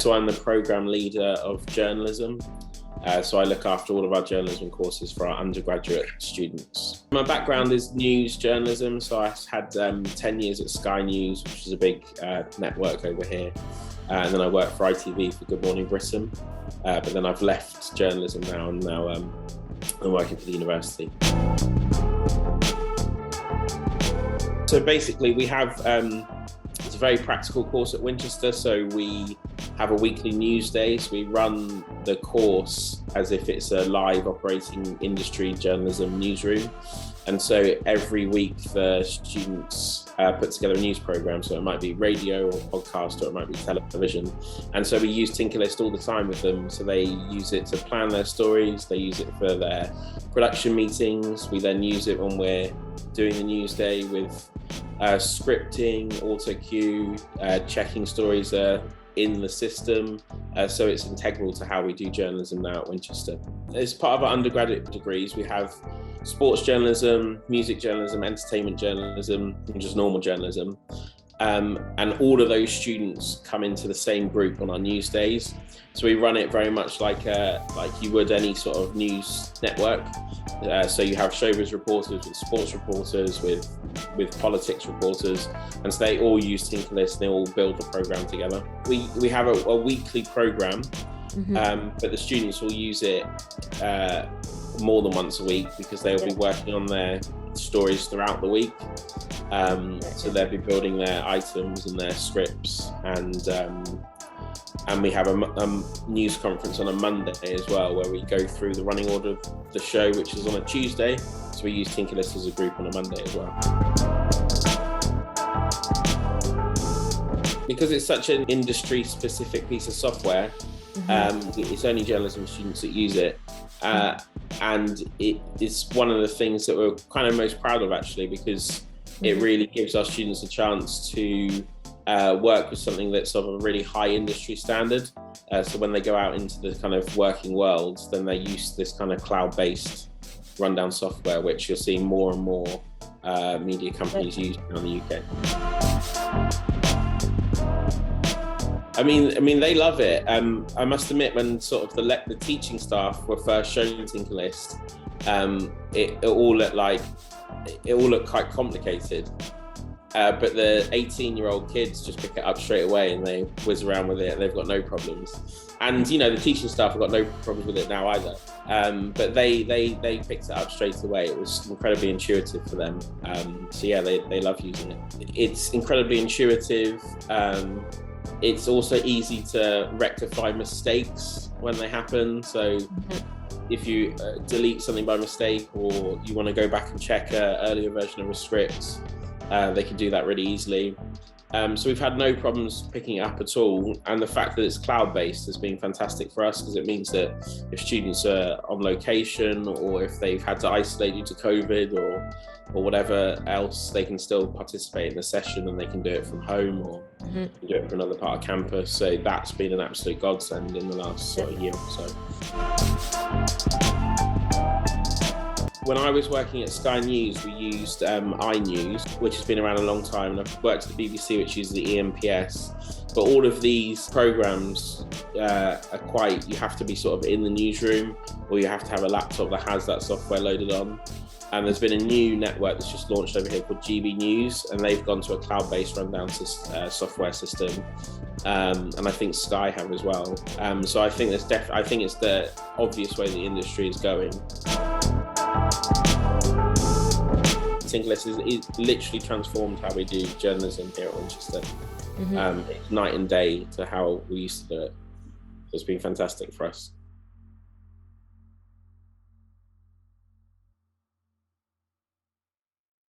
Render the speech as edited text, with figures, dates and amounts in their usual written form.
So I'm the program leader of journalism. So I look after all of our journalism courses for our undergraduate students. My background is news journalism. So I had 10 years at Sky News, which is a big network over here. And then I worked for ITV for Good Morning Britain. But then I've left journalism now, and now I'm working for the university. So basically we have, it's a very practical course at Winchester. So we have a weekly news day. So we run the course as if it's a live operating industry journalism newsroom. And so every week the students put together a news program. So it might be radio or podcast, or it might be television. And so we use TinkerList all the time with them. So they use it to plan their stories. They use it for their production meetings. We then use it when we're doing the news day with scripting, auto cue, checking stories in the system. So it's integral to how we do journalism now at Winchester. As part of our undergraduate degrees, we have sports journalism, music journalism, entertainment journalism, and just normal journalism. And all of those students come into the same group on our news days. So we run it very much like you would any sort of news network. So you have showbiz reporters, with sports reporters, with politics reporters, and so they all use TinkerList. They all build the program together. We have a weekly program, but the students will use it more than once a week, because they'll be working on their stories throughout the week. So they'll be building their items and their scripts, and we have a news conference on a Monday as well, where we go through the running order of the show, which is on a Tuesday. So we use TinkerList as a group on a Monday as well. Because it's such an industry-specific piece of software, it's only journalism students that use it. And it's one of the things that we're kind of most proud of, actually, because it really gives our students a chance to work with something that's of a really high industry standard. So when they go out into the kind of working world, then they use this kind of cloud-based rundown software, which you're seeing more and more media companies using in the UK. I mean, they love it. I must admit, when sort of the teaching staff were first shown TinkerList, it all looked quite complicated. But the 18-year-old kids just pick it up straight away and they whiz around with it. They've got no problems. And the teaching staff have got no problems with it now either. But they picked it up straight away. It was incredibly intuitive for them. So yeah, they love using it. It's incredibly intuitive. It's also easy to rectify mistakes when they happen. So if you delete something by mistake, or you want to go back and check an earlier version of a script, they can do that really easily. So we've had no problems picking it up at all. And the fact that it's cloud-based has been fantastic for us, because it means that if students are on location, or if they've had to isolate due to COVID or whatever else, they can still participate in the session, and they can do it from home, or do it from another part of campus. So that's been an absolute godsend in the last sort of year or so. When I was working at Sky News, we used iNews, which has been around a long time, and I've worked at the BBC, which uses the EMPS. But all of these programs you have to be sort of in the newsroom, or you have to have a laptop that has that software loaded on. And there's been a new network that's just launched over here called GB News, and they've gone to a cloud-based rundown software system. And I think Sky have as well. So I think it's the obvious way the industry is going. TinkerList is literally transformed how we do journalism here at Winchester. It's night and day to how we used to do it. It's been fantastic for us.